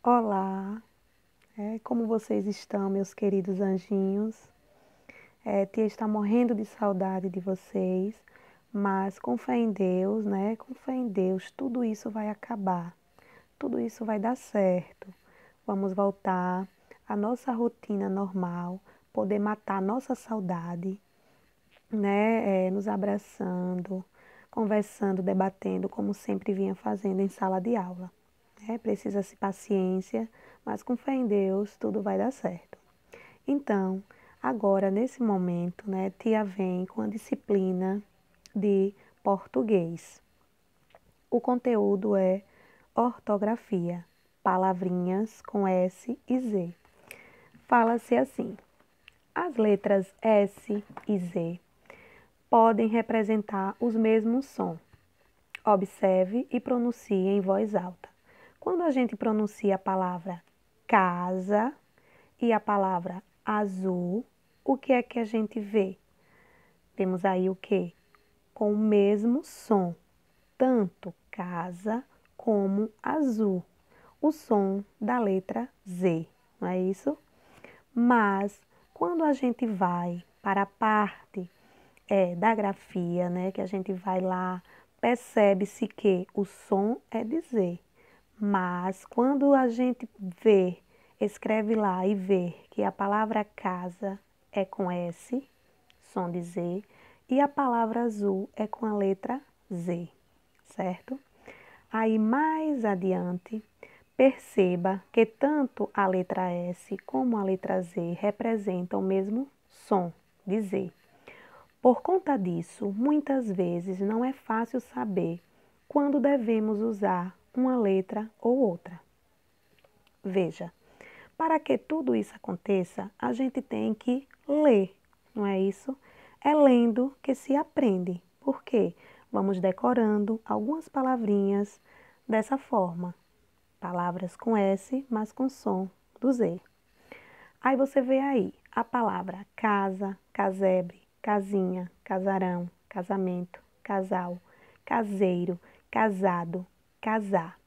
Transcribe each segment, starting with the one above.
Olá, como vocês estão, meus queridos anjinhos? Tia está morrendo de saudade de vocês, mas com fé em Deus, né? Com fé em Deus, tudo isso vai acabar, tudo isso vai dar certo. Vamos voltar à nossa rotina normal, poder matar a nossa saudade, né? Nos abraçando, conversando, debatendo, como sempre vinha fazendo em sala de aula. Precisa-se paciência, mas com fé em Deus tudo vai dar certo. Então, agora nesse momento, né, tia vem com a disciplina de português. O conteúdo é ortografia, palavrinhas com S e Z. Fala-se assim: as letras S e Z podem representar os mesmos sons. Observe e pronuncie em voz alta. Quando a gente pronuncia a palavra casa e a palavra azul, o que é que a gente vê? Temos aí o quê? Com o mesmo som, tanto casa como azul. O som da letra Z, não é isso? Mas quando a gente vai para a parte da grafia, né, que a gente vai lá, percebe-se que o som é de Z. Mas quando a gente vê, escreve lá e vê que a palavra casa é com S, som de Z, e a palavra azul é com a letra Z, certo? Aí mais adiante, perceba que tanto a letra S como a letra Z representam o mesmo som de Z. Por conta disso, muitas vezes não é fácil saber quando devemos usar uma letra ou outra. Veja, para que tudo isso aconteça, a gente tem que ler, não é isso? É lendo que se aprende. Por quê? Vamos decorando algumas palavrinhas dessa forma. Palavras com S, mas com som do Z. Aí você vê aí a palavra casa, casebre, casinha, casarão, casamento, casal, caseiro, casado, casar.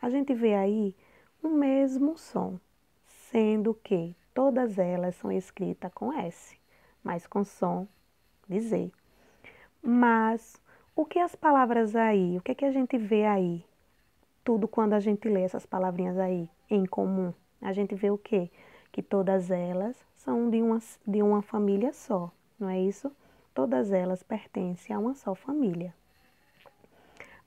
A gente vê aí o mesmo som, sendo que todas elas são escritas com S, mas com som de Z. Mas o que as palavras aí, o que é que a gente vê aí? Tudo quando a gente lê essas palavrinhas aí em comum, a gente vê o quê? Que todas elas são de uma família só, não é isso? Todas elas pertencem a uma só família.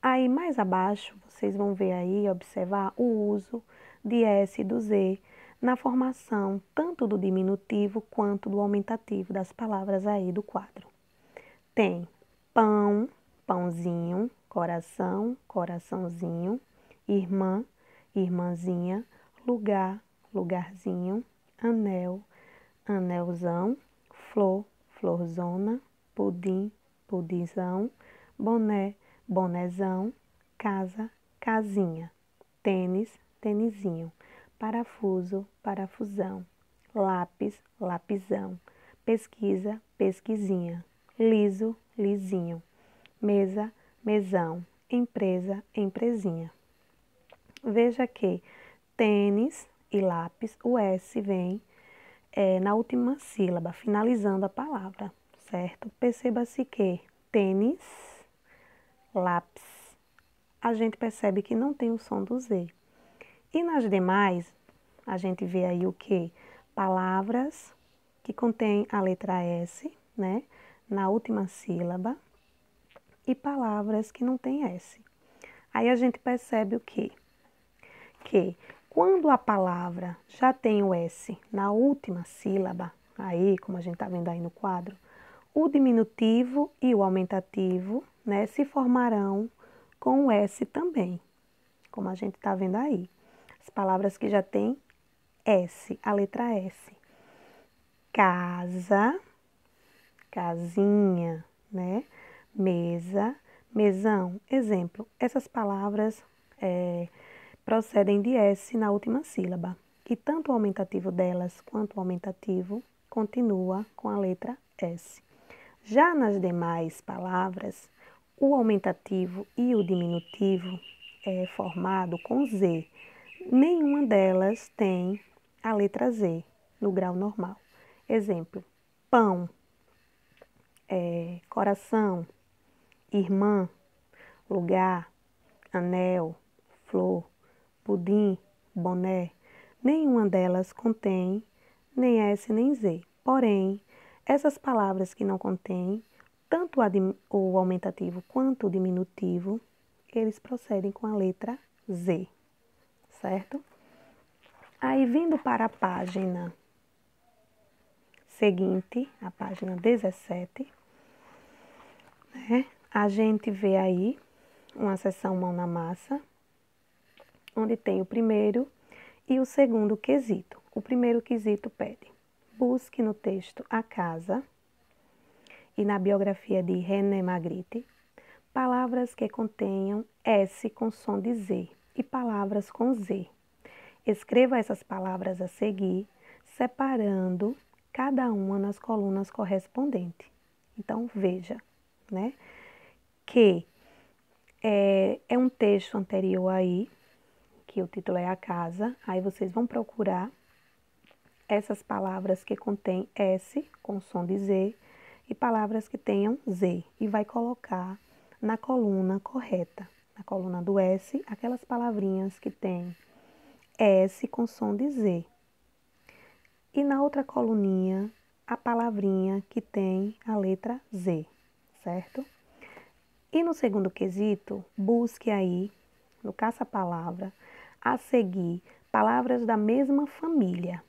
Aí mais abaixo, vocês vão ver aí, observar o uso de S e do Z na formação tanto do diminutivo quanto do aumentativo das palavras aí do quadro. Tem pão, pãozinho, coração, coraçãozinho, irmã, irmãzinha, lugar, lugarzinho, anel, anelzão, flor, florzona, pudim, pudinzão, boné, bonézão, casa, casinha, tênis, tênisinho, parafuso, parafusão, lápis, lapizão, pesquisa, pesquisinha, liso, lisinho, mesa, mesão, empresa, empresinha. Veja que tênis e lápis, o S vem na última sílaba, finalizando a palavra, certo? Perceba-se que tênis, lápis, a gente percebe que não tem o som do Z. E nas demais, a gente vê aí o que? Palavras que contêm a letra S, né? Na última sílaba, e palavras que não têm S. Aí a gente percebe o quê? Que quando a palavra já tem o S na última sílaba, aí, como a gente está vendo aí no quadro, o diminutivo e o aumentativo, né, se formarão com o S também, como a gente está vendo aí. As palavras que já têm S, a letra S. Casa, casinha, né? Mesa, mesão. Exemplo, essas palavras procedem de S na última sílaba. E tanto o aumentativo delas quanto o aumentativo continua com a letra S. Já nas demais palavras, o aumentativo e o diminutivo é formado com Z. nenhuma delas tem a letra Z no grau normal. Exemplo, pão, coração, irmã, lugar, anel, flor, pudim, boné. Nenhuma delas contém nem S nem Z. Porém, essas palavras que não contêm tanto o aumentativo quanto o diminutivo, eles procedem com a letra Z, certo? Aí, vindo para a página seguinte, a página 17, né, a gente vê aí uma seção mão na massa, onde tem o primeiro e o segundo quesito. O primeiro quesito pede: busque no texto a casa e na biografia de René Magritte palavras que contenham S com som de Z e palavras com Z. Escreva essas palavras a seguir, separando cada uma nas colunas correspondentes. Então, veja, né, que é um texto anterior aí, que o título é A Casa. Aí vocês vão procurar essas palavras que contêm S com som de Z e palavras que tenham Z e vai colocar na coluna correta. Na coluna do S, aquelas palavrinhas que têm S com som de Z. E na outra coluninha, a palavrinha que tem a letra Z, certo? E no segundo quesito, busque aí, no caça-palavra, a seguir palavras da mesma família.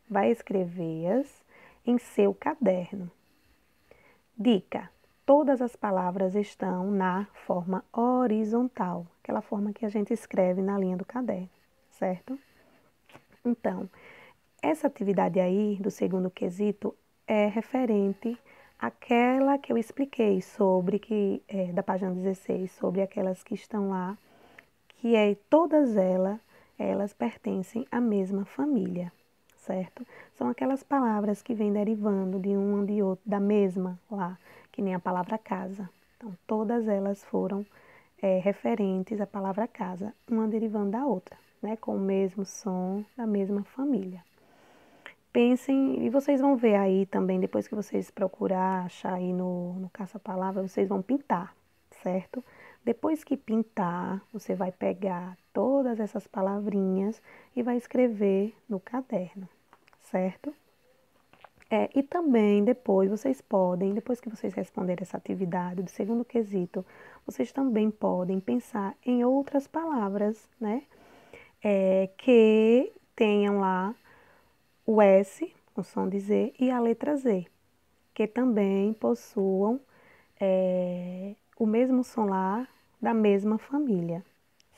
Vai escrevê-as em seu caderno. Dica: todas as palavras estão na forma horizontal, aquela forma que a gente escreve na linha do caderno, certo? Então, essa atividade aí do segundo quesito é referente àquela que eu expliquei sobre, da página 16, sobre aquelas que estão lá, que todas elas pertencem à mesma família, certo? São aquelas palavras que vêm derivando de um de outro, da mesma lá, que nem a palavra casa. Então, todas elas foram referentes à palavra casa, uma derivando da outra, né? Com o mesmo som, da mesma família. Pensem, e vocês vão ver aí também, depois que vocês procurar, achar aí no caça-palavra, vocês vão pintar, certo? Depois que pintar, você vai pegar todas essas palavrinhas e vai escrever no caderno, certo? E também depois vocês podem, depois que vocês responderem essa atividade do segundo quesito, vocês também podem pensar em outras palavras, né? Que tenham lá o S, com som de Z, e a letra Z, que também possuam o mesmo som lá da mesma família,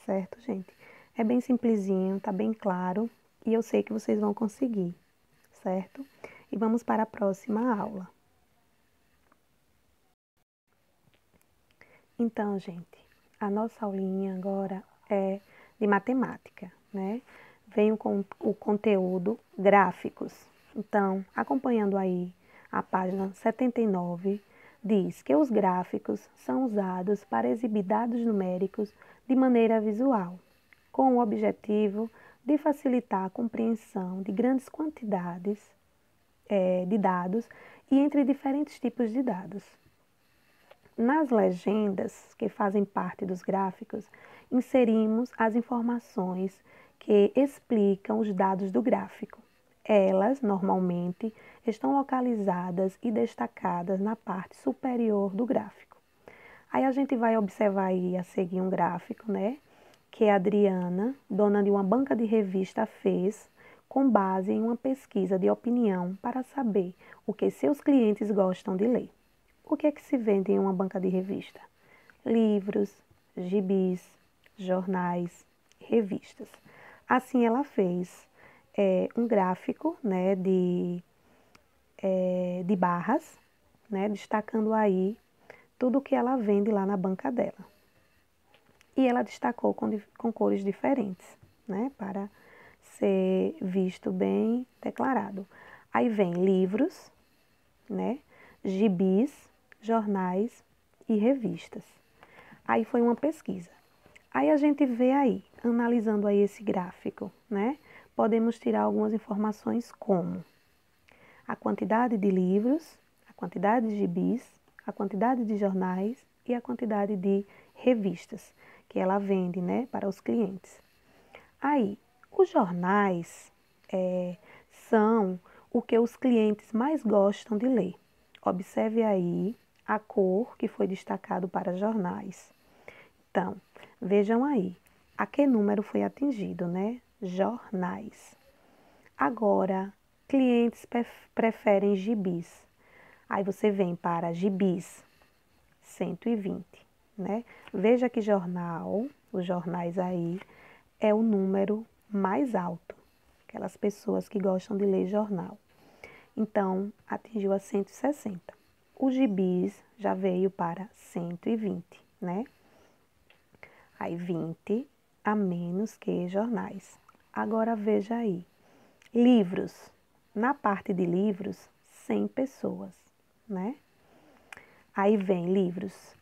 certo, gente? É bem simplesinho, tá bem claro, e eu sei que vocês vão conseguir, certo? E vamos para a próxima aula. Então, gente, a nossa aulinha agora é de matemática, né? Venho com o conteúdo gráficos. Então, acompanhando aí a página 79, diz que os gráficos são usados para exibir dados numéricos de maneira visual, com o objetivo de facilitar a compreensão de grandes quantidades de dados e entre diferentes tipos de dados. Nas legendas que fazem parte dos gráficos, inserimos as informações que explicam os dados do gráfico. Elas, normalmente, estão localizadas e destacadas na parte superior do gráfico. Aí a gente vai observar aí a seguir um gráfico, né? Que a Adriana, dona de uma banca de revista, fez com base em uma pesquisa de opinião para saber o que seus clientes gostam de ler. O que é que se vende em uma banca de revista? Livros, gibis, jornais, revistas. Assim ela fez um gráfico, né, de barras, né, destacando aí tudo que ela vende lá na banca dela. E ela destacou com cores diferentes, né, para ser visto bem declarado. Aí vem livros, né, gibis, jornais e revistas. Aí foi uma pesquisa. Aí a gente vê aí analisando aí esse gráfico, né, podemos tirar algumas informações como a quantidade de livros, a quantidade de gibis, a quantidade de jornais e a quantidade de revistas que ela vende, né, para os clientes. Aí, os jornais são o que os clientes mais gostam de ler. Observe aí a cor que foi destacado para jornais. Então, vejam aí, a que número foi atingido, né? Jornais. Agora, clientes preferem gibis. Aí você vem para gibis, 120, né? Veja que jornal, os jornais aí, é o número mais alto. Aquelas pessoas que gostam de ler jornal. Então, atingiu a 160. O gibis já veio para 120, né? Aí 20 a menos que jornais. Agora veja aí. Livros. Na parte de livros, 100 pessoas, né? Aí vem livros,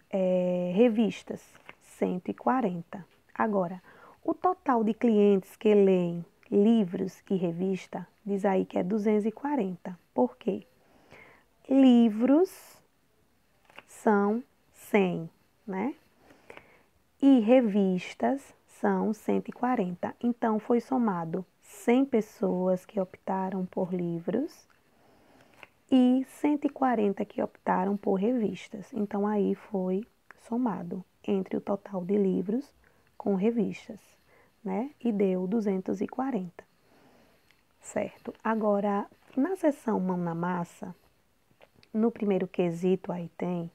revistas, 140. Agora, o total de clientes que leem livros e revista, diz aí que é 240. Por quê? Livros são 100, né? E revistas são 140. Então, foi somado 100 pessoas que optaram por livros e 140 que optaram por revistas. Então, aí foi somado entre o total de livros com revistas, né? E deu 240, certo? Agora, na seção mão na massa, no primeiro quesito aí tem,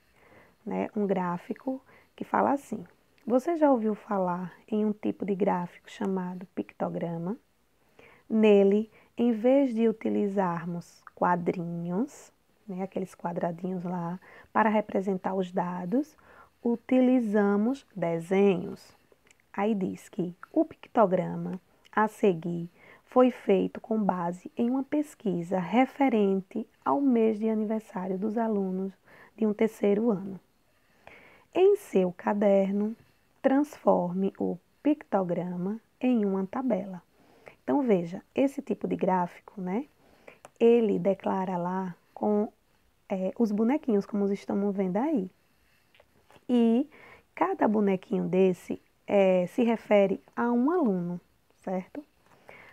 né, um gráfico que fala assim: você já ouviu falar em um tipo de gráfico chamado pictograma? Nele, em vez de utilizarmos quadrinhos, né, aqueles quadradinhos lá, para representar os dados, utilizamos desenhos. Aí diz que o pictograma a seguir foi feito com base em uma pesquisa referente ao mês de aniversário dos alunos de um terceiro ano. Em seu caderno, transforme o pictograma em uma tabela. Então, veja, esse tipo de gráfico, né? Ele declara lá com os bonequinhos, como estamos vendo aí. E cada bonequinho desse se refere a um aluno, certo?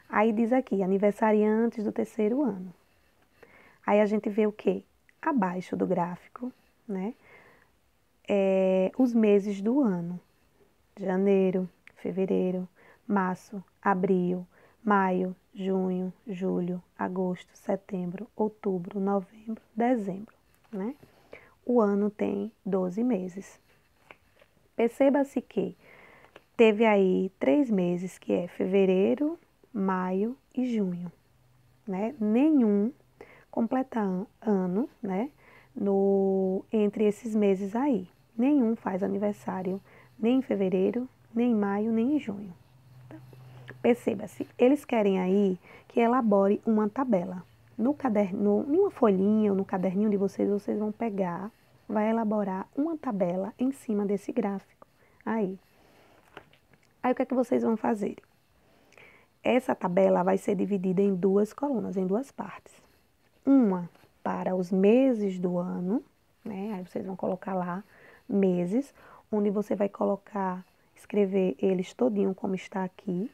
Aí diz aqui, aniversariantes do terceiro ano. Aí a gente vê o quê? Abaixo do gráfico, né? Os meses do ano. Janeiro, fevereiro, março, abril, maio, junho, julho, agosto, setembro, outubro, novembro, dezembro, né? O ano tem 12 meses. Perceba-se que teve aí 3 meses, que é fevereiro, maio e junho, né? Nenhum completa ano, né? Entre esses meses aí. Nenhum faz aniversário nem em fevereiro, nem em maio, nem em junho. Perceba-se, eles querem aí que elabore uma tabela. No caderno, em uma folhinha ou no caderninho de vocês, vocês vão pegar, vai elaborar uma tabela em cima desse gráfico. Aí o que é que vocês vão fazer? Essa tabela vai ser dividida em duas colunas, em duas partes. Uma para os meses do ano, né? Aí vocês vão colocar lá meses, onde você vai colocar, escrever eles todinho como está aqui.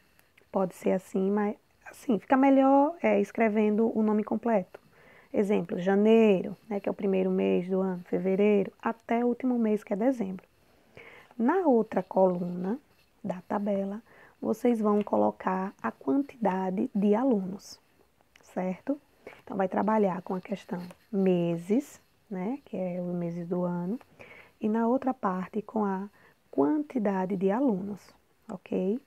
Pode ser assim, mas assim, fica melhor escrevendo o nome completo. Exemplo, janeiro, né, que é o primeiro mês do ano, fevereiro, até o último mês, que é dezembro. Na outra coluna da tabela, vocês vão colocar a quantidade de alunos, certo? Então, vai trabalhar com a questão meses, né, que é os meses do ano, e na outra parte com a quantidade de alunos, ok?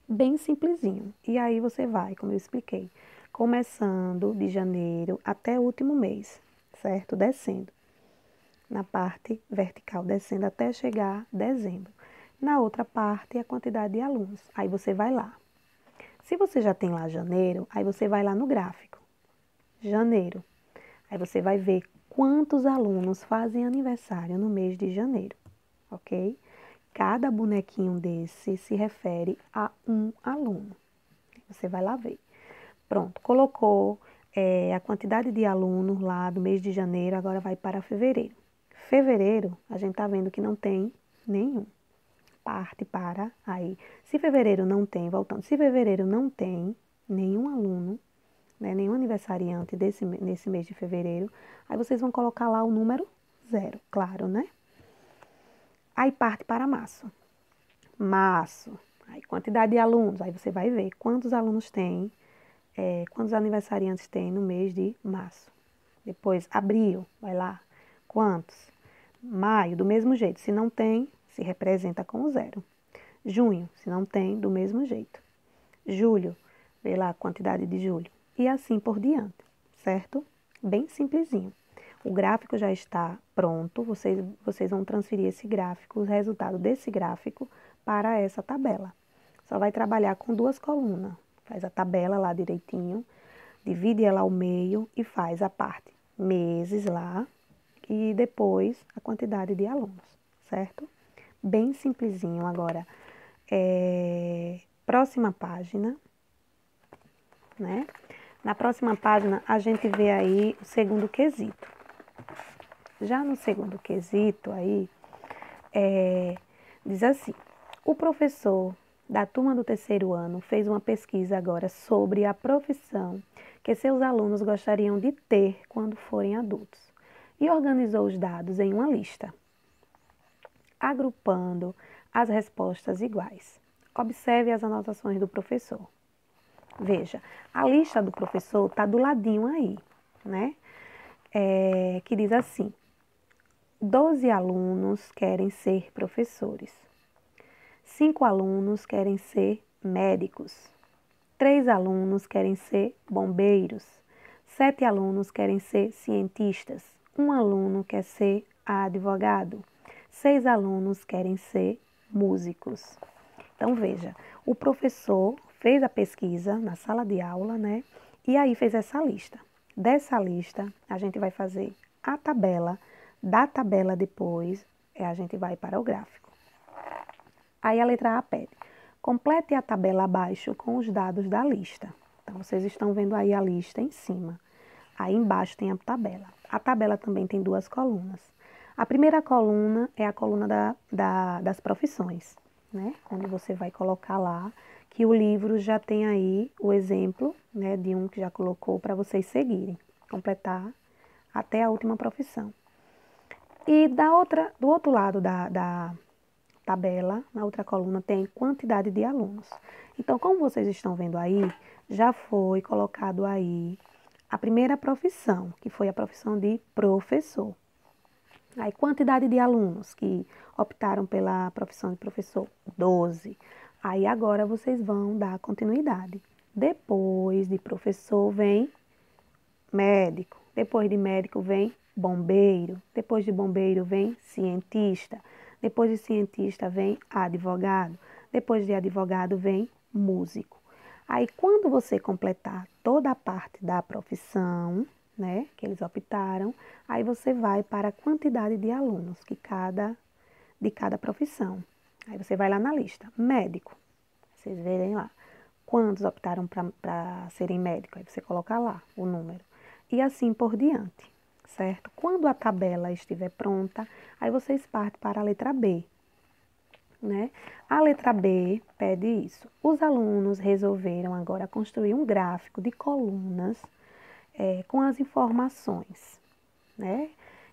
Bem simplesinho. E aí você vai, como eu expliquei, começando de janeiro até o último mês, certo? Descendo. Na parte vertical, descendo até chegar dezembro. Na outra parte, a quantidade de alunos. Aí você vai lá. Se você já tem lá janeiro, aí você vai lá no gráfico. Janeiro. Aí você vai ver quantos alunos fazem aniversário no mês de janeiro, ok? cada bonequinho desse se refere a um aluno. Você vai lá ver. Pronto, colocou a quantidade de alunos lá do mês de janeiro, agora vai para fevereiro. Fevereiro, a gente tá vendo que não tem nenhum. Parte para aí. Se fevereiro não tem, voltando, se fevereiro não tem nenhum aluno, né, nenhum aniversariante nesse mês de fevereiro, aí vocês vão colocar lá o número 0, claro, né? Aí parte para março. Março, aí quantidade de alunos, aí você vai ver quantos alunos tem, quantos aniversariantes tem no mês de março. Depois, abril, vai lá, quantos? Maio, do mesmo jeito, se não tem, se representa com o 0. Junho, se não tem, do mesmo jeito. Julho, vê lá a quantidade de julho. E assim por diante, certo? Bem simplesinho. O gráfico já está pronto, vocês vão transferir esse gráfico, os resultados desse gráfico para essa tabela. Só vai trabalhar com 2 colunas. Faz a tabela lá direitinho, divide ela ao meio e faz a parte meses lá e depois a quantidade de alunos, certo? Bem simplesinho. Agora, próxima página, né? Na próxima página, a gente vê aí o segundo quesito. Já no segundo quesito aí, diz assim, o professor da turma do 3º ano fez uma pesquisa agora sobre a profissão que seus alunos gostariam de ter quando forem adultos e organizou os dados em uma lista, agrupando as respostas iguais. Observe as anotações do professor. Veja, a lista do professor está do ladinho aí, né? Que diz assim, 12 alunos querem ser professores, 5 alunos querem ser médicos, 3 alunos querem ser bombeiros, 7 alunos querem ser cientistas, 1 aluno quer ser advogado, 6 alunos querem ser músicos. Então, veja, o professor fez a pesquisa na sala de aula, né? E aí fez essa lista. Dessa lista, a gente vai fazer a tabela. Da tabela depois, a gente vai para o gráfico. Aí a letra A pede, complete a tabela abaixo com os dados da lista. Então, vocês estão vendo aí a lista em cima. Aí embaixo tem a tabela. A tabela também tem 2 colunas. A primeira coluna é a coluna das profissões, né? Onde você vai colocar lá que o livro já tem aí o exemplo, né, de um que já colocou para vocês seguirem, completar até a última profissão. E do outro lado da tabela, na outra coluna, tem quantidade de alunos. Então, como vocês estão vendo aí, já foi colocado aí a primeira profissão, que foi a profissão de professor. Aí, quantidade de alunos que optaram pela profissão de professor, 12. Aí, agora vocês vão dar continuidade. Depois de professor vem médico. Depois de médico vem bombeiro. Depois de bombeiro vem cientista. Depois de cientista vem advogado. Depois de advogado vem músico. Aí, quando você completar toda a parte da profissão, né, que eles optaram, aí você vai para a quantidade de alunos de cada profissão. Aí você vai lá na lista, médico, vocês verem lá, quantos optaram para serem médicos, aí você coloca lá o número. E assim por diante, certo? Quando a tabela estiver pronta, aí vocês partem para a letra B, né? A letra B pede isso. Os alunos resolveram agora construir um gráfico de colunas com as informações, né,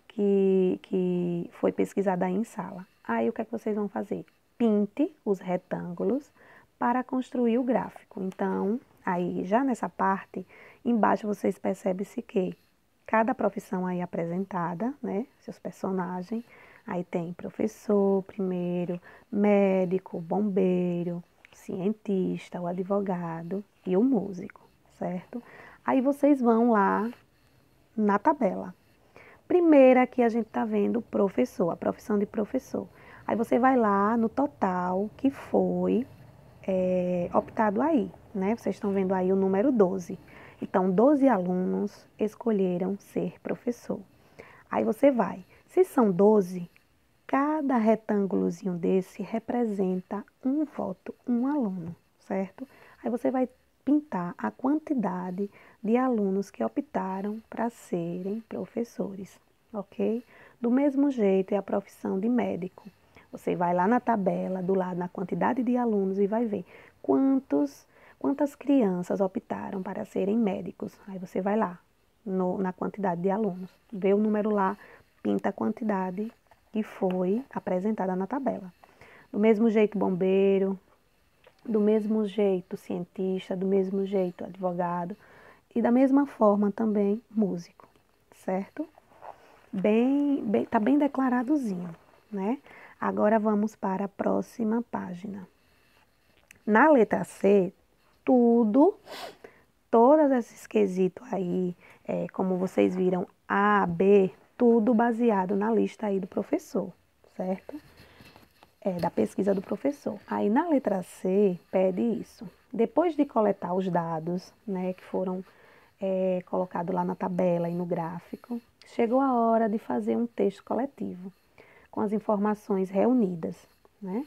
que foi pesquisada aí em sala. Aí o que é que vocês vão fazer? Pinte os retângulos para construir o gráfico. Então, aí já nessa parte, embaixo vocês percebem-se que cada profissão aí apresentada, né, seus personagens, aí tem professor primeiro, médico, bombeiro, cientista, o advogado e o músico, certo? Aí vocês vão lá na tabela. Primeira que a gente está vendo, professor, a profissão de professor. Aí você vai lá no total que foi optado aí, né? Vocês estão vendo aí o número 12. Então, 12 alunos escolheram ser professor. Aí você vai. Se são 12, cada retângulozinho desse representa um voto, um aluno, certo? Aí você vai pintar a quantidade de alunos que optaram para serem professores, ok? Do mesmo jeito é a profissão de médico. Você vai lá na tabela, do lado na quantidade de alunos e vai ver quantas crianças optaram para serem médicos. Aí você vai lá na quantidade de alunos, vê o número lá, pinta a quantidade que foi apresentada na tabela. Do mesmo jeito bombeiro, do mesmo jeito cientista, do mesmo jeito advogado e da mesma forma também músico, certo? Tá bem declaradozinho, né? Agora vamos para a próxima página. Na letra C, todos esses quesitos aí, como vocês viram, A, B, tudo baseado na lista aí do professor, certo? Da pesquisa do professor. Aí na letra C, pede isso. Depois de coletar os dados, né, que foram colocados lá na tabela e no gráfico, chegou a hora de fazer um texto coletivo, com as informações reunidas, né?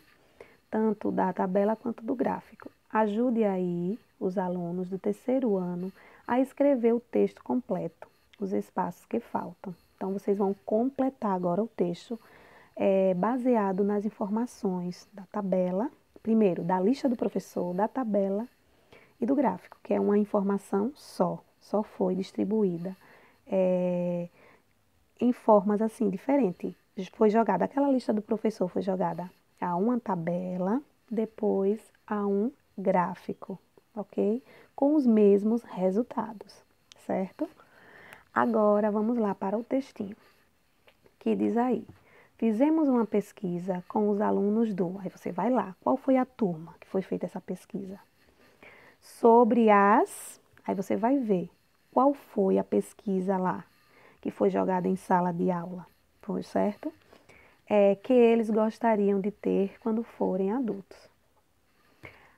Tanto da tabela quanto do gráfico. Ajude aí os alunos do terceiro ano a escrever o texto completo, os espaços que faltam. Então, vocês vão completar agora o texto baseado nas informações da tabela, primeiro, da lista do professor, da tabela e do gráfico, que é uma informação só foi distribuída em formas assim diferentes. Foi jogada, aquela lista do professor foi jogada a uma tabela, depois a um gráfico, ok? Com os mesmos resultados, certo? Agora vamos lá para o textinho, que diz aí: fizemos uma pesquisa com os alunos aí você vai lá, qual foi a turma que foi feita essa pesquisa? Aí você vai ver qual foi a pesquisa lá, que foi jogada em sala de aula, foi certo? Que eles gostariam de ter quando forem adultos.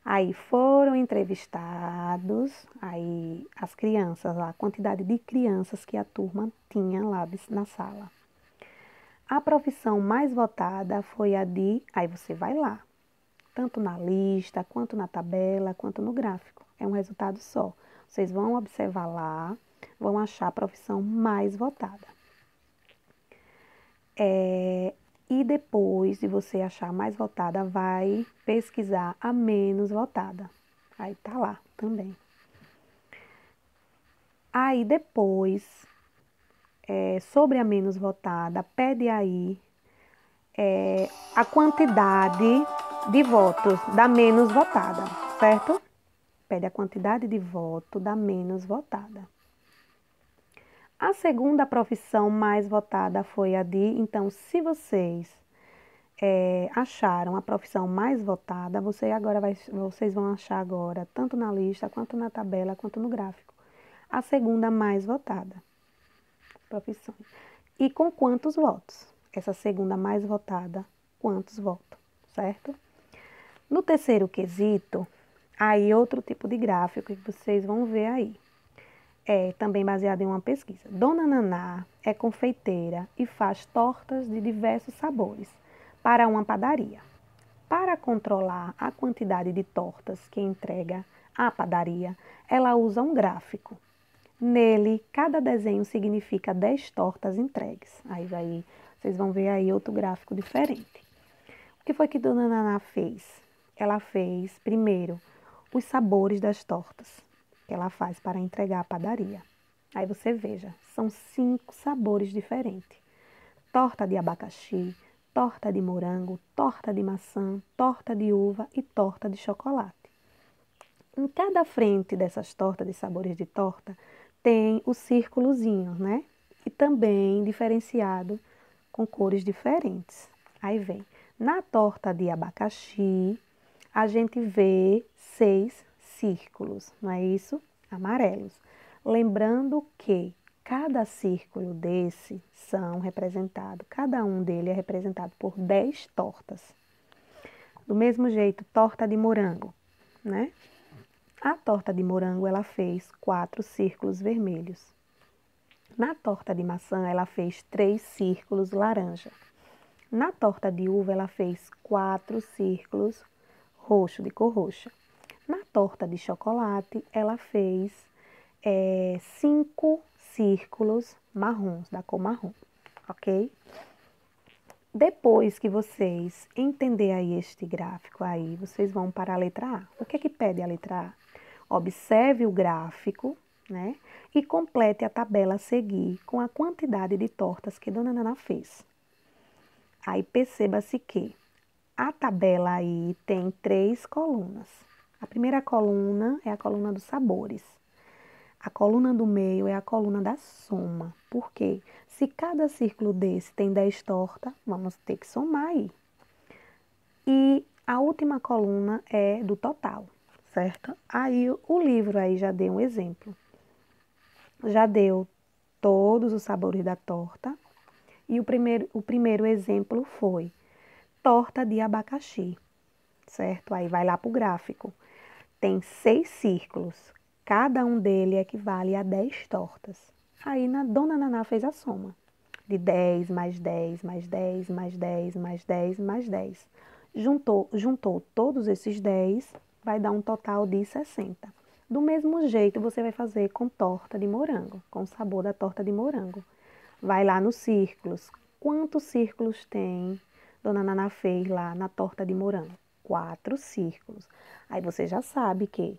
Aí foram entrevistados, aí as crianças lá, a quantidade de crianças que a turma tinha lá na sala. A profissão mais votada foi a aí você vai lá, tanto na lista, quanto na tabela, quanto no gráfico. É um resultado só. Vocês vão observar lá, vão achar a profissão mais votada. E depois de você achar a mais votada, vai pesquisar a menos votada. Aí tá lá também. Aí depois, sobre a menos votada, pede aí a quantidade de votos da menos votada, certo? Pede a quantidade de voto da menos votada. A segunda profissão mais votada foi a então, se vocês acharam a profissão mais votada, vocês vão achar agora, tanto na lista, quanto na tabela, quanto no gráfico, a segunda mais votada profissão. E com quantos votos? Essa segunda mais votada, quantos votos, certo? No terceiro quesito, aí outro tipo de gráfico que vocês vão ver aí. Também baseado em uma pesquisa. Dona Naná é confeiteira e faz tortas de diversos sabores para uma padaria. Para controlar a quantidade de tortas que entrega à padaria, ela usa um gráfico. Nele, cada desenho significa 10 tortas entregues. Vocês vão ver aí outro gráfico diferente. O que foi que Dona Naná fez? Ela fez, primeiro, os sabores das tortas que ela faz para entregar à padaria. Aí você veja, são 5 sabores diferentes. Torta de abacaxi, torta de morango, torta de maçã, torta de uva e torta de chocolate. Em cada frente dessas tortas, de sabores de torta, tem o círculozinho, né? E também diferenciado com cores diferentes. Aí vem, na torta de abacaxi, a gente vê 6 círculos, não é isso? Amarelos. Lembrando que cada círculo desse cada um dele é representado por 10 tortas. Do mesmo jeito, torta de morango, né? A torta de morango, ela fez 4 círculos vermelhos. Na torta de maçã, ela fez 3 círculos laranja. Na torta de uva, ela fez 4 círculos roxo, de cor roxa. Na torta de chocolate, ela fez 5 círculos marrons, da cor marrom, ok? Depois que vocês entenderem aí este gráfico aí, vocês vão para a letra A. O que é que pede a letra A? Observe o gráfico, né? E complete a tabela a seguir com a quantidade de tortas que Dona Naná fez. Aí perceba-se que a tabela aí tem 3 colunas. A primeira coluna é a coluna dos sabores. A coluna do meio é a coluna da soma. Por quê? Se cada círculo desse tem 10 tortas, vamos ter que somar aí. E a última coluna é do total, certo? Aí o livro aí já deu um exemplo. Já deu todos os sabores da torta. E o primeiro exemplo foi torta de abacaxi, certo? Aí vai lá para o gráfico. Tem 6 círculos. Cada um deles equivale a 10 tortas. Aí Dona Naná fez a soma de 10 mais 10 mais 10 mais 10 mais 10 mais 10. Juntou todos esses 10, vai dar um total de 60. Do mesmo jeito você vai fazer com torta de morango, com o sabor da torta de morango. Vai lá nos círculos. Quantos círculos tem Dona Naná fez lá na torta de morango? 4 círculos. Aí você já sabe que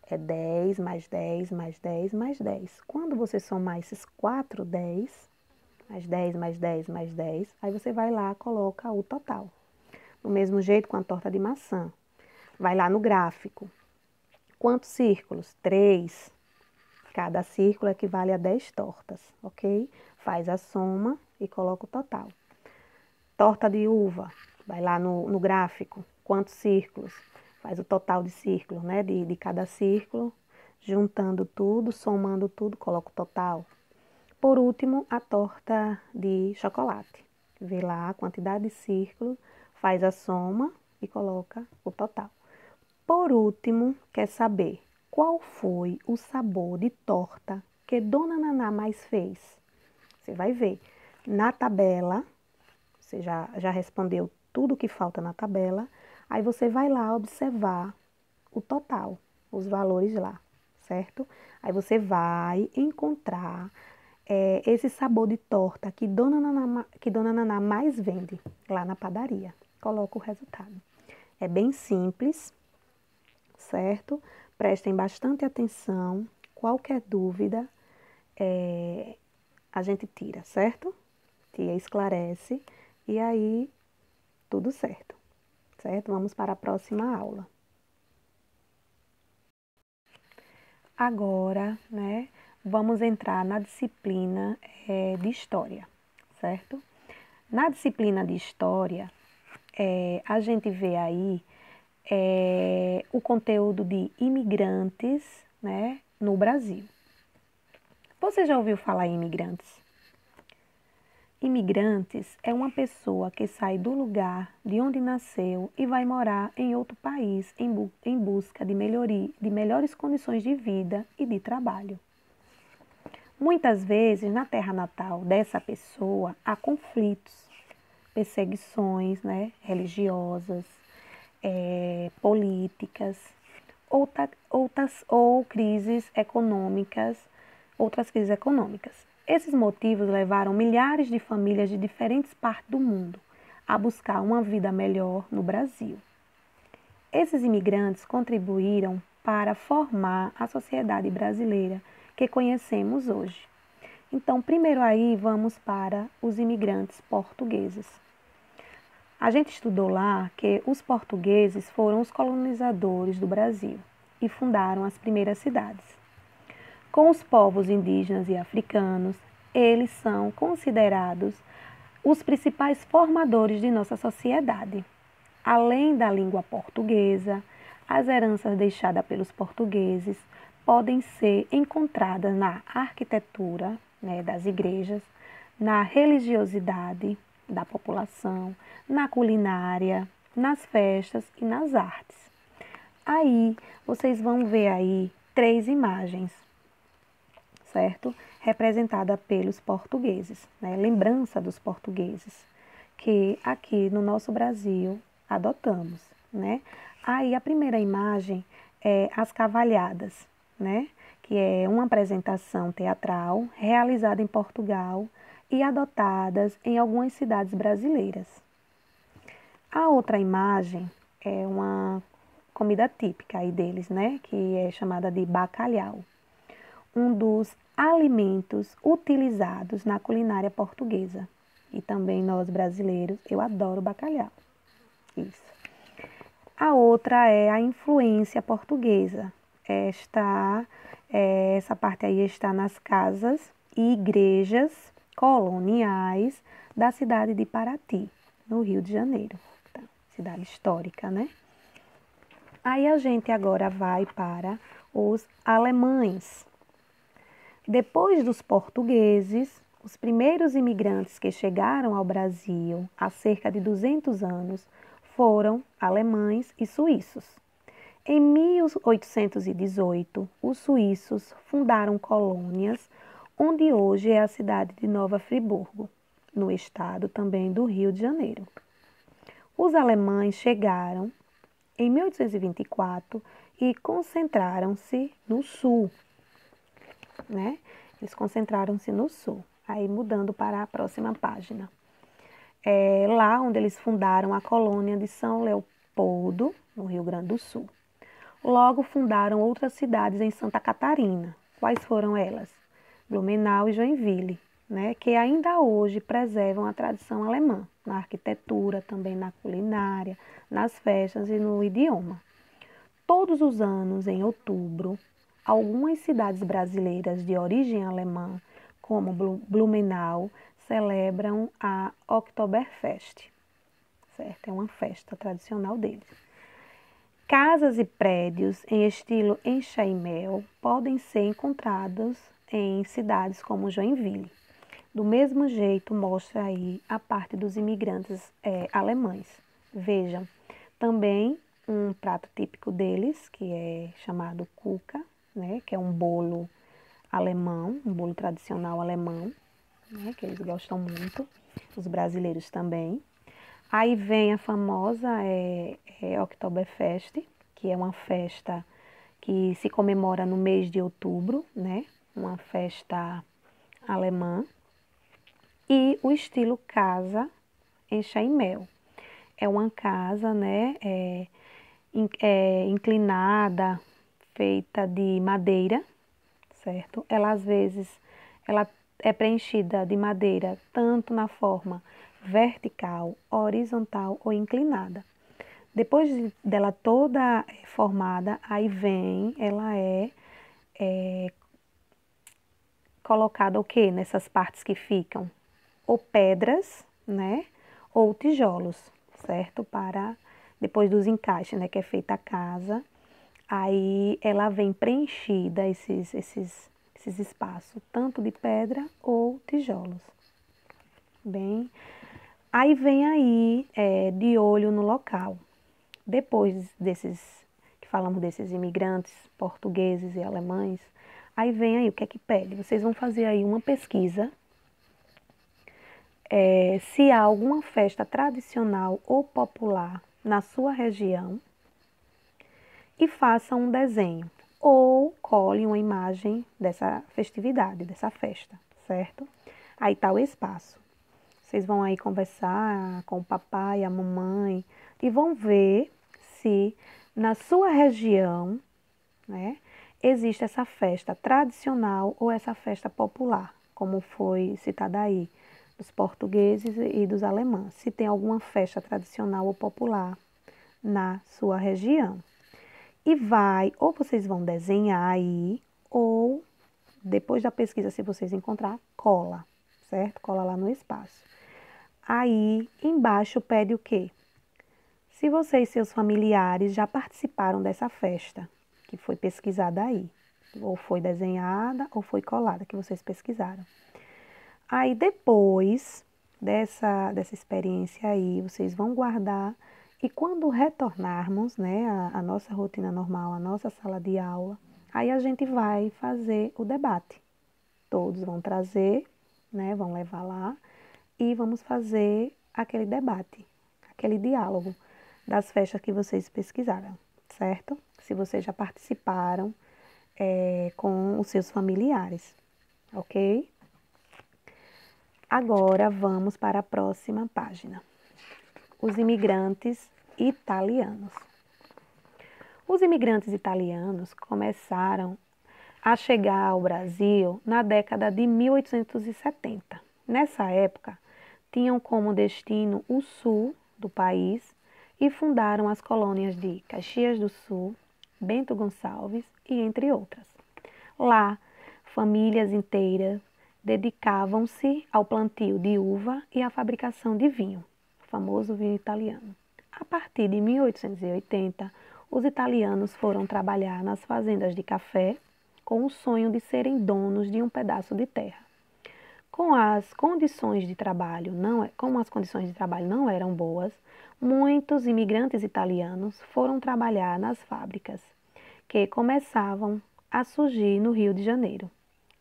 é 10 mais 10 mais 10 mais 10. Quando você somar esses 4 10, mais 10 mais 10 mais 10, aí você vai lá e coloca o total. Do mesmo jeito com a torta de maçã. Vai lá no gráfico. Quantos círculos? 3. Cada círculo equivale a 10 tortas, ok? Faz a soma e coloca o total. Torta de uva. Vai lá no gráfico. Quantos círculos? Faz o total de círculos, né? De cada círculo, juntando tudo, somando tudo, coloca o total. Por último, a torta de chocolate. Vê lá a quantidade de círculos, faz a soma e coloca o total. Por último, quer saber qual foi o sabor de torta que Dona Naná mais fez? Você vai ver na tabela, você já respondeu tudo que falta na tabela, aí você vai lá observar o total, os valores lá, certo? Aí você vai encontrar esse sabor de torta que Dona Naná mais vende lá na padaria. Coloca o resultado. É bem simples, certo? Prestem bastante atenção. Qualquer dúvida, a gente tira, certo? Tia esclarece e aí tudo certo, certo? Vamos para a próxima aula. Agora, né, vamos entrar na disciplina de História, certo? Na disciplina de História, a gente vê aí o conteúdo de imigrantes, né, no Brasil. Você já ouviu falar em imigrantes? Imigrantes é uma pessoa que sai do lugar de onde nasceu e vai morar em outro país em busca de melhores condições de vida e de trabalho. Muitas vezes, na terra natal dessa pessoa, há conflitos, perseguições, né, religiosas, políticas, ou crises econômicas, outras crises econômicas. Esses motivos levaram milhares de famílias de diferentes partes do mundo a buscar uma vida melhor no Brasil. Esses imigrantes contribuíram para formar a sociedade brasileira que conhecemos hoje. Então, primeiro aí vamos para os imigrantes portugueses. A gente estudou lá que os portugueses foram os colonizadores do Brasil e fundaram as primeiras cidades. Com os povos indígenas e africanos, eles são considerados os principais formadores de nossa sociedade. Além da língua portuguesa, as heranças deixadas pelos portugueses podem ser encontradas na arquitetura, né, das igrejas, na religiosidade da população, na culinária, nas festas e nas artes. Aí, vocês vão ver aí 3 imagens, certo? Representada pelos portugueses, né? Lembrança dos portugueses, que aqui no nosso Brasil adotamos, né? Aí a primeira imagem é as cavalhadas, né? Que é uma apresentação teatral realizada em Portugal e adotadas em algumas cidades brasileiras. A outra imagem é uma comida típica aí deles, né? Que é chamada de bacalhau, um dos alimentos utilizados na culinária portuguesa. E também nós brasileiros, eu adoro bacalhau. Isso. A outra é a influência portuguesa. Essa parte aí está nas casas e igrejas coloniais da cidade de Paraty, no Rio de Janeiro. Tá? Cidade histórica, né? Aí a gente agora vai para os alemães. Depois dos portugueses, os primeiros imigrantes que chegaram ao Brasil há cerca de 200 anos foram alemães e suíços. Em 1818, os suíços fundaram colônias, onde hoje é a cidade de Nova Friburgo, no estado também do Rio de Janeiro. Os alemães chegaram em 1824 e concentraram-se no sul, né? Eles concentraram-se no sul. Aí mudando para a próxima página. É lá onde eles fundaram a colônia de São Leopoldo, no Rio Grande do Sul. Logo fundaram outras cidades em Santa Catarina. Quais foram elas? Blumenau e Joinville, né? Que ainda hoje preservam a tradição alemã, na arquitetura, também na culinária, nas festas e no idioma. Todos os anos, em outubro, algumas cidades brasileiras de origem alemã, como Blumenau, celebram a Oktoberfest, certo? É uma festa tradicional deles. Casas e prédios em estilo enxaimel podem ser encontrados em cidades como Joinville. Do mesmo jeito, mostra aí a parte dos imigrantes alemães. Vejam, também um prato típico deles, que é chamado Kuka, né, que é um bolo alemão, um bolo tradicional alemão, né, que eles gostam muito, os brasileiros também. Aí vem a famosa Oktoberfest, que é uma festa que se comemora no mês de outubro, né, uma festa alemã. E o estilo casa enxaimel. É uma casa, né, inclinada, feita de madeira, certo? Ela às vezes ela é preenchida de madeira tanto na forma vertical, horizontal ou inclinada. Depois dela toda formada, aí vem, ela é colocada o quê? Nessas partes que ficam ou pedras, né? Ou tijolos, certo? Para depois dos encaixes, né? Que é feita a casa. Aí ela vem preenchida esses espaços, tanto de pedra ou tijolos. Bem, aí vem aí de olho no local. Depois que falamos desses imigrantes portugueses e alemães, aí vem aí o que é que pede. Vocês vão fazer aí uma pesquisa se há alguma festa tradicional ou popular na sua região e faça um desenho ou cole uma imagem dessa festividade, dessa festa, certo? Aí está o espaço. Vocês vão aí conversar com o papai, a mamãe e vão ver se na sua região, né, existe essa festa tradicional ou essa festa popular, como foi citada aí, dos portugueses e dos alemães. Se tem alguma festa tradicional ou popular na sua região. E ou vocês vão desenhar aí, ou depois da pesquisa, se vocês encontrar, cola, certo? Cola lá no espaço. Aí, embaixo pede o quê? Se vocês e seus familiares já participaram dessa festa, que foi pesquisada aí, ou foi desenhada, ou foi colada, que vocês pesquisaram. Aí, depois dessa experiência aí, vocês vão guardar e quando retornarmos, né, a nossa rotina normal, a nossa sala de aula, aí a gente vai fazer o debate. Todos vão trazer, né, vão levar lá e vamos fazer aquele debate, aquele diálogo das festas que vocês pesquisaram, certo? Se vocês já participaram com os seus familiares, ok? Agora vamos para a próxima página. Os imigrantes italianos. Os imigrantes italianos começaram a chegar ao Brasil na década de 1870. Nessa época, tinham como destino o sul do país e fundaram as colônias de Caxias do Sul, Bento Gonçalves e entre outras. Lá, famílias inteiras dedicavam-se ao plantio de uva e à fabricação de vinho, o famoso vinho italiano. A partir de 1880, os italianos foram trabalhar nas fazendas de café com o sonho de serem donos de um pedaço de terra. Como as condições de trabalho não eram boas, muitos imigrantes italianos foram trabalhar nas fábricas, que começavam a surgir no Rio de Janeiro,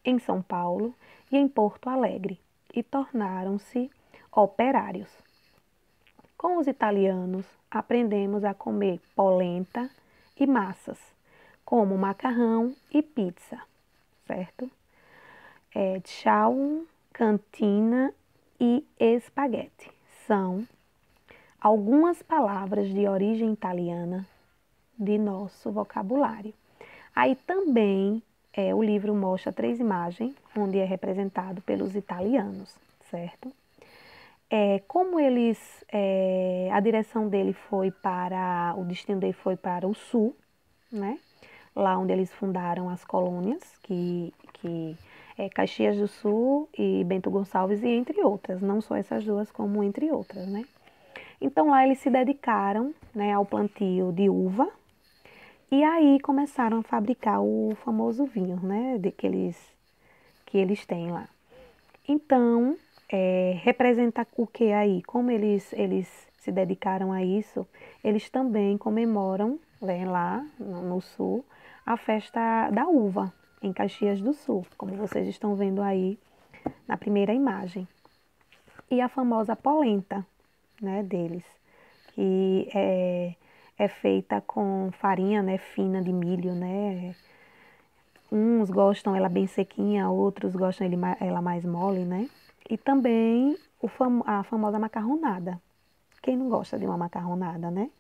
em São Paulo e em Porto Alegre, e tornaram-se operários. Com os italianos, aprendemos a comer polenta e massas, como macarrão e pizza, certo? Tchau, cantina e espaguete são algumas palavras de origem italiana de nosso vocabulário. Aí também o livro mostra 3 imagens, onde é representado pelos italianos, certo? Como eles, a direção dele o destino dele foi para o sul, né? Lá onde eles fundaram as colônias, que é Caxias do Sul e Bento Gonçalves, e entre outras, não só essas duas, como entre outras, né? Então lá eles se dedicaram, né, ao plantio de uva, e aí começaram a fabricar o famoso vinho, né, que eles têm lá. Então, representa o que aí? Como eles se dedicaram a isso, eles também comemoram, né, lá no sul, a festa da uva, em Caxias do Sul, como vocês estão vendo aí na primeira imagem. E a famosa polenta, né, deles, que é feita com farinha, né, fina de milho, né. Uns gostam ela bem sequinha, outros gostam ela mais mole, né. E também a famosa macarronada. Quem não gosta de uma macarronada, né?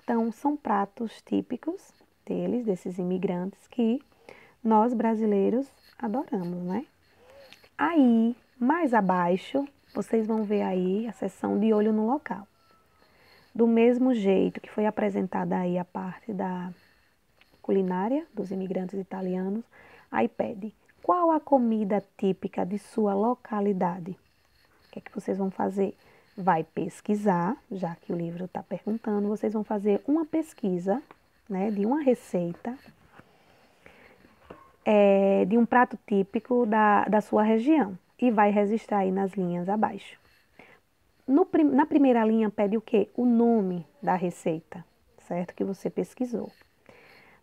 Então, são pratos típicos deles, desses imigrantes, que nós brasileiros adoramos, né? Aí, mais abaixo, vocês vão ver aí a seção de olho no local. Do mesmo jeito que foi apresentada aí a parte da culinária dos imigrantes italianos, aí pede: qual a comida típica de sua localidade? O que é que vocês vão fazer? Vai pesquisar, já que o livro está perguntando, vocês vão fazer uma pesquisa, né, de uma receita, de um prato típico da sua região, e vai registrar aí nas linhas abaixo. Na primeira linha pede o quê? O nome da receita, certo? Que você pesquisou.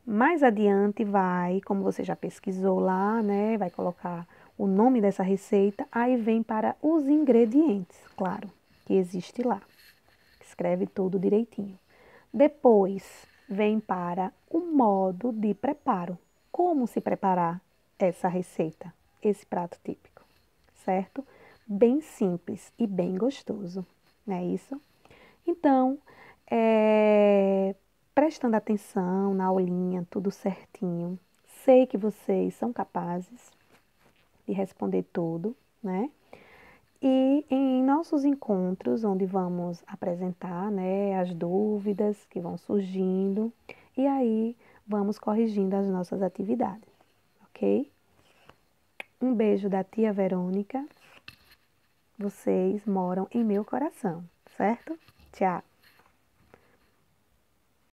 Mais adiante vai, como você já pesquisou lá, né, vai colocar o nome dessa receita, aí vem para os ingredientes, claro, que existe lá. Escreve tudo direitinho. Depois vem para o modo de preparo. Como se preparar essa receita, esse prato típico, certo? Bem simples e bem gostoso, não é isso? Então, prestando atenção na aulinha, tudo certinho. Sei que vocês são capazes de responder tudo, né? E em nossos encontros, onde vamos apresentar, né, as dúvidas que vão surgindo, e aí vamos corrigindo as nossas atividades, ok? Um beijo da tia Verônica. Vocês moram em meu coração, certo? Tchau!